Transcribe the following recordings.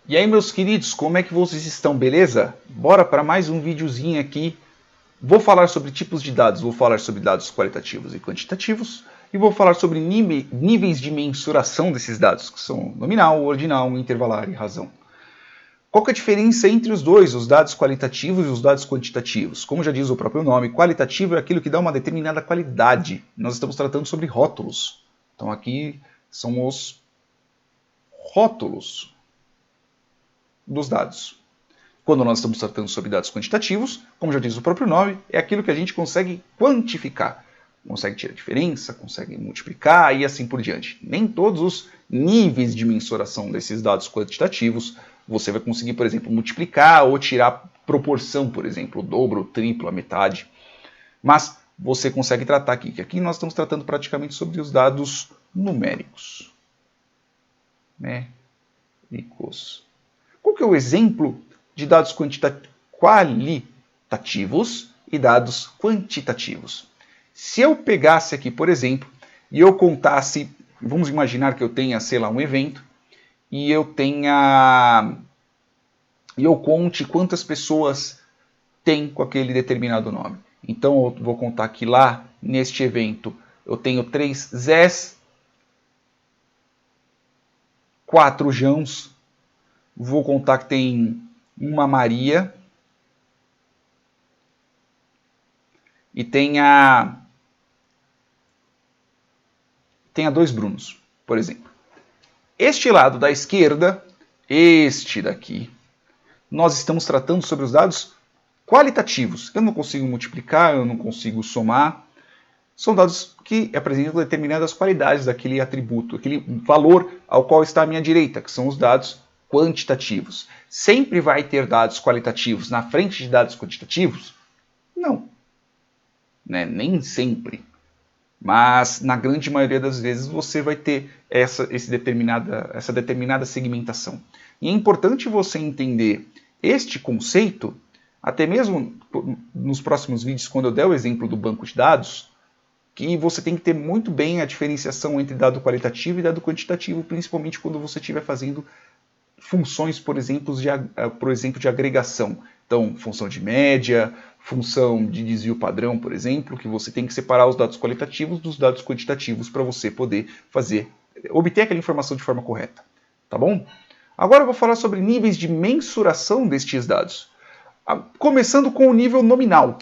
E aí, meus queridos, como é que vocês estão, beleza? Bora para mais um videozinho aqui. Vou falar sobre tipos de dados, vou falar sobre dados qualitativos e quantitativos, e vou falar sobre níveis de mensuração desses dados, que são nominal, ordinal, intervalar e razão. Qual que é a diferença entre os dois, os dados qualitativos e os dados quantitativos? Como já diz o próprio nome, qualitativo é aquilo que dá uma determinada qualidade. Nós estamos tratando sobre rótulos. Então aqui são os rótulos dos dados. Quando nós estamos tratando sobre dados quantitativos, como já diz o próprio nome, é aquilo que a gente consegue quantificar. Consegue tirar a diferença, consegue multiplicar e assim por diante. Nem todos os níveis de mensuração desses dados quantitativos você vai conseguir, por exemplo, multiplicar ou tirar proporção, por exemplo, o dobro, o triplo, a metade. Mas você consegue tratar aqui, que aqui nós estamos tratando praticamente sobre os dados numéricos. Numéricos. Qual que é o exemplo de dados qualitativos e dados quantitativos? Se eu pegasse aqui, por exemplo, e eu contasse, vamos imaginar que eu tenha, sei lá, um evento, e eu conte quantas pessoas tem com aquele determinado nome. Então eu vou contar que lá, neste evento, eu tenho 3 Zés, 4 Jãos, vou contar que tem uma Maria e tenha 2 Brunos, por exemplo. Este lado da esquerda, este daqui, nós estamos tratando sobre os dados qualitativos. Eu não consigo multiplicar, eu não consigo somar. São dados que apresentam determinadas qualidades daquele atributo, aquele valor ao qual está à minha direita, que são os dados quantitativos. Sempre vai ter dados qualitativos na frente de dados quantitativos? Não. Nem sempre. Mas na grande maioria das vezes você vai ter essa determinada segmentação. E é importante você entender este conceito, até mesmo nos próximos vídeos, quando eu der o exemplo do banco de dados, que você tem que ter muito bem a diferenciação entre dado qualitativo e dado quantitativo, principalmente quando você estiver fazendo funções, por exemplo, de agregação. Então, função de média, função de desvio padrão, por exemplo, que você tem que separar os dados qualitativos dos dados quantitativos para você poder obter aquela informação de forma correta. Tá bom? Agora eu vou falar sobre níveis de mensuração destes dados. Começando com o nível nominal.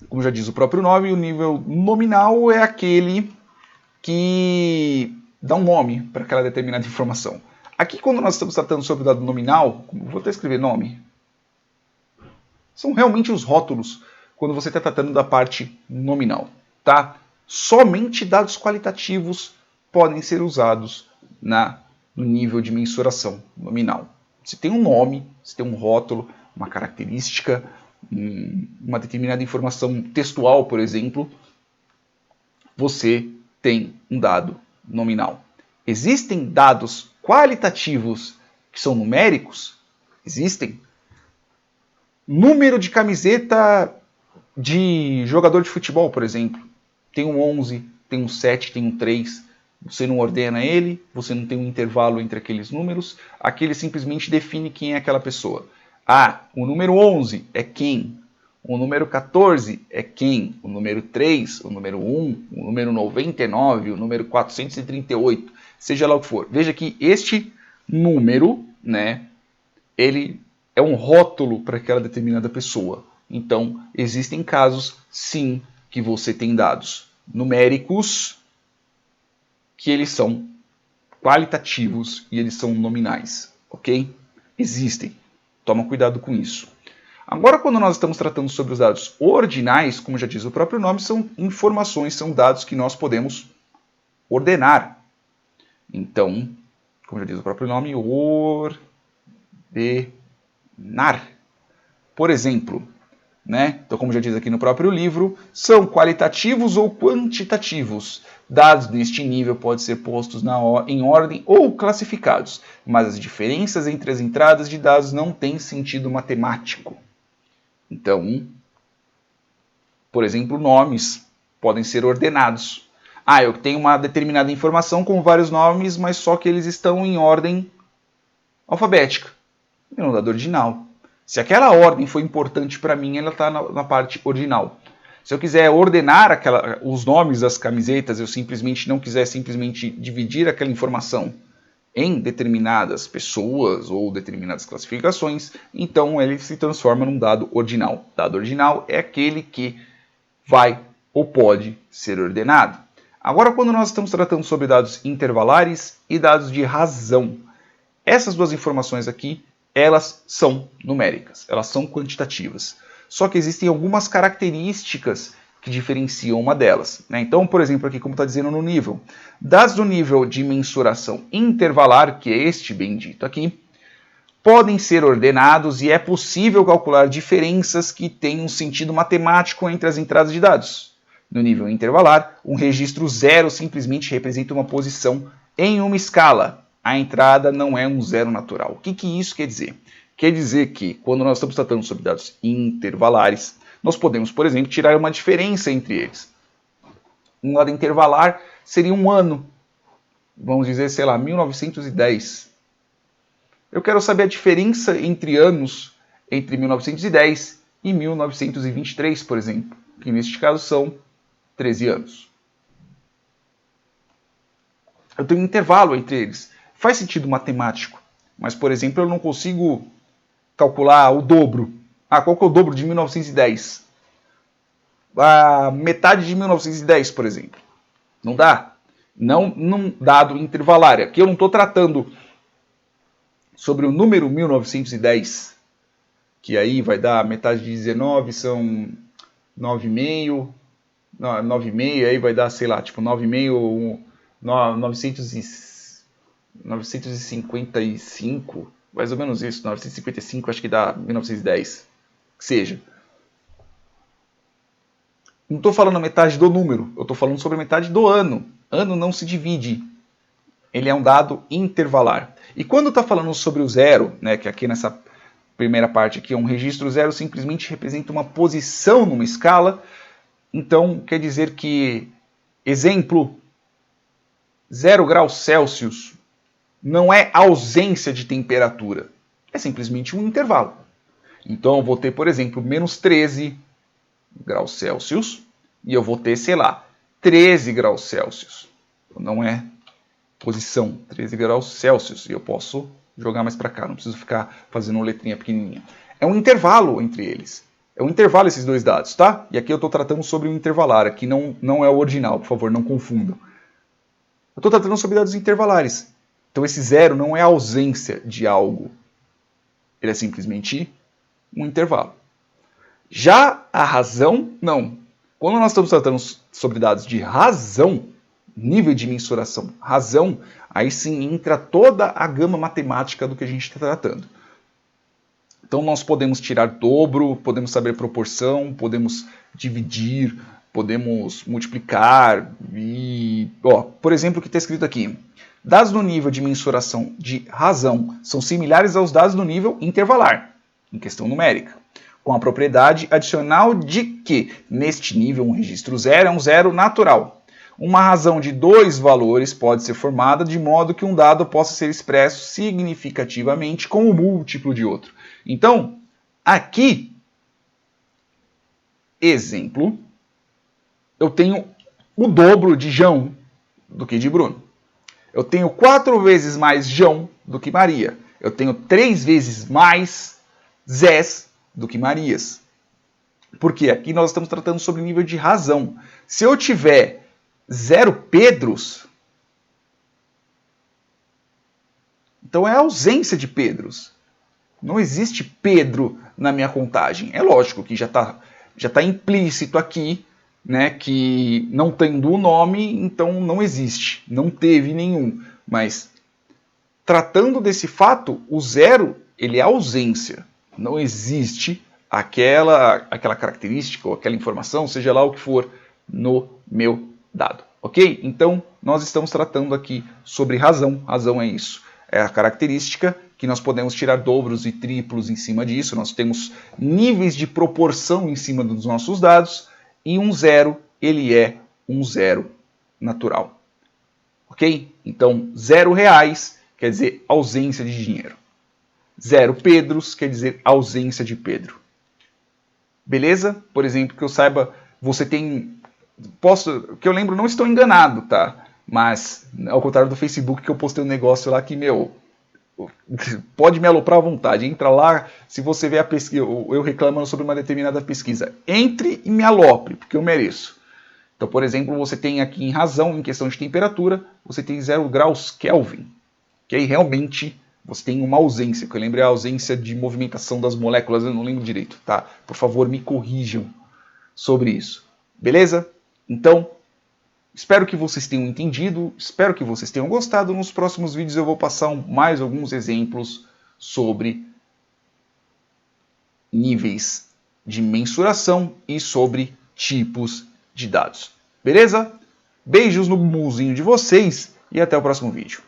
Como já diz o próprio nome, o nível nominal é aquele que dá um nome para aquela determinada informação. Aqui, quando nós estamos tratando sobre o dado nominal, vou até escrever nome, são realmente os rótulos quando você está tratando da parte nominal. Tá? Somente dados qualitativos podem ser usados no nível de mensuração nominal. Se tem um nome, se tem um rótulo, uma característica, uma determinada informação textual, por exemplo, você tem um dado nominal. Existem dados qualitativos que são numéricos? Existem. Número de camiseta de jogador de futebol, por exemplo. Tem um 11, tem um 7, tem um 3. Você não ordena ele, você não tem um intervalo entre aqueles números. Aqui ele simplesmente define quem é aquela pessoa. O número 11 é quem? O número 14 é quem? O número 3, o número 1, o número 99, o número 438, seja lá o que for. Veja que este número, ele é um rótulo para aquela determinada pessoa. Então, existem casos, sim, que você tem dados numéricos que eles são qualitativos e eles são nominais, ok? Existem. Toma cuidado com isso. Agora, quando nós estamos tratando sobre os dados ordinais, como já diz o próprio nome, são informações, são dados que nós podemos ordenar. Então, como já diz o próprio nome, ordenar. Por exemplo, então, como já diz aqui no próprio livro, são qualitativos ou quantitativos. Dados neste nível podem ser postos em ordem ou classificados, mas as diferenças entre as entradas de dados não têm sentido matemático. Então, por exemplo, nomes podem ser ordenados. Eu tenho uma determinada informação com vários nomes, mas só que eles estão em ordem alfabética. Meu dado ordinal. Se aquela ordem foi importante para mim, ela está na parte ordinal. Se eu quiser ordenar os nomes das camisetas, eu não quiser simplesmente dividir aquela informação em determinadas pessoas ou determinadas classificações, então ele se transforma num dado ordinal. Dado ordinal é aquele que vai ou pode ser ordenado. Agora, quando nós estamos tratando sobre dados intervalares e dados de razão, essas duas informações aqui, elas são numéricas, elas são quantitativas. Só que existem algumas características que diferenciam uma delas. Então, por exemplo, aqui como está dizendo no nível, dados do nível de mensuração intervalar, que é este bendito aqui, podem ser ordenados e é possível calcular diferenças que têm um sentido matemático entre as entradas de dados. No nível intervalar, um registro 0 simplesmente representa uma posição em uma escala. A entrada não é um zero natural. O que isso quer dizer? Quer dizer que, quando nós estamos tratando sobre dados intervalares, nós podemos, por exemplo, tirar uma diferença entre eles. Um dado intervalar seria um ano. Vamos dizer, sei lá, 1910. Eu quero saber a diferença entre anos entre 1910 e 1923, por exemplo, que neste caso são 13 anos. Eu tenho um intervalo entre eles. Faz sentido matemático, mas, por exemplo, eu não consigo calcular o dobro. Qual que é o dobro de 1910? A metade de 1910, por exemplo. Não dá. Não num dado intervalar. Aqui eu não estou tratando sobre o número 1910, que aí vai dar metade de 19, são 9,5. 9,5, aí vai dar, sei lá, tipo 9,5, 955, mais ou menos isso, 955, acho que dá 1910, que seja. Não estou falando a metade do número, eu estou falando sobre a metade do ano. Ano não se divide, ele é um dado intervalar. E quando está falando sobre o zero, né, que aqui nessa primeira parte aqui é um registro zero, simplesmente representa uma posição numa escala. Então, quer dizer que, exemplo, 0 graus Celsius não é ausência de temperatura, é simplesmente um intervalo. Então, eu vou ter, por exemplo, menos 13 graus Celsius e eu vou ter, sei lá, 13 graus Celsius. Não é posição, 13 graus Celsius. E eu posso jogar mais para cá, não preciso ficar fazendo uma letrinha pequenininha. É um intervalo entre eles. É um intervalo esses dois dados, tá? E aqui eu estou tratando sobre um intervalar, aqui não é o ordinal, por favor, não confundam. Eu estou tratando sobre dados intervalares. Então esse zero não é a ausência de algo. Ele é simplesmente um intervalo. Já a razão, não. Quando nós estamos tratando sobre dados de razão, nível de mensuração, razão, aí sim entra toda a gama matemática do que a gente está tratando. Então nós podemos tirar dobro, podemos saber proporção, podemos dividir, podemos multiplicar e, por exemplo, o que está escrito aqui. Dados no nível de mensuração de razão são similares aos dados no nível intervalar, em questão numérica, com a propriedade adicional de que, neste nível, um registro zero é um zero natural. Uma razão de dois valores pode ser formada de modo que um dado possa ser expresso significativamente como múltiplo de outro. Então, aqui, exemplo, eu tenho o dobro de João do que de Bruno. Eu tenho 4 vezes mais João do que Maria. Eu tenho 3 vezes mais Zés do que Marias. Porque aqui nós estamos tratando sobre nível de razão. Se eu tiver 0 Pedros, então é a ausência de Pedros. Não existe Pedro na minha contagem. É lógico que já tá implícito aqui, né, que não tendo o nome, então não existe. Não teve nenhum. Mas, tratando desse fato, o zero ele é ausência. Não existe aquela característica ou aquela informação, seja lá o que for, no meu dado. Ok? Então, nós estamos tratando aqui sobre razão. Razão é isso. É a característica que nós podemos tirar dobros e triplos em cima disso. Nós temos níveis de proporção em cima dos nossos dados. E um zero, ele é um zero natural. Ok? Então, R$0 quer dizer ausência de dinheiro. 0 Pedros quer dizer ausência de Pedro. Beleza? Por exemplo, que eu saiba, você tem... que eu lembro, não estou enganado, tá? Mas, ao contrário do Facebook, que eu postei um negócio lá que, pode me aloprar à vontade. Entra lá, se você vê a pesquisa, eu reclamando sobre uma determinada pesquisa, entre e me alopre, porque eu mereço. Então, por exemplo, você tem aqui em razão, em questão de temperatura, você tem 0 graus Kelvin, que aí realmente você tem uma ausência, que eu lembro é a ausência de movimentação das moléculas, eu não lembro direito, tá? Por favor, me corrijam sobre isso. Beleza? Então, espero que vocês tenham entendido, espero que vocês tenham gostado. Nos próximos vídeos eu vou passar mais alguns exemplos sobre níveis de mensuração e sobre tipos de dados. Beleza? Beijos no bumbumzinho de vocês e até o próximo vídeo.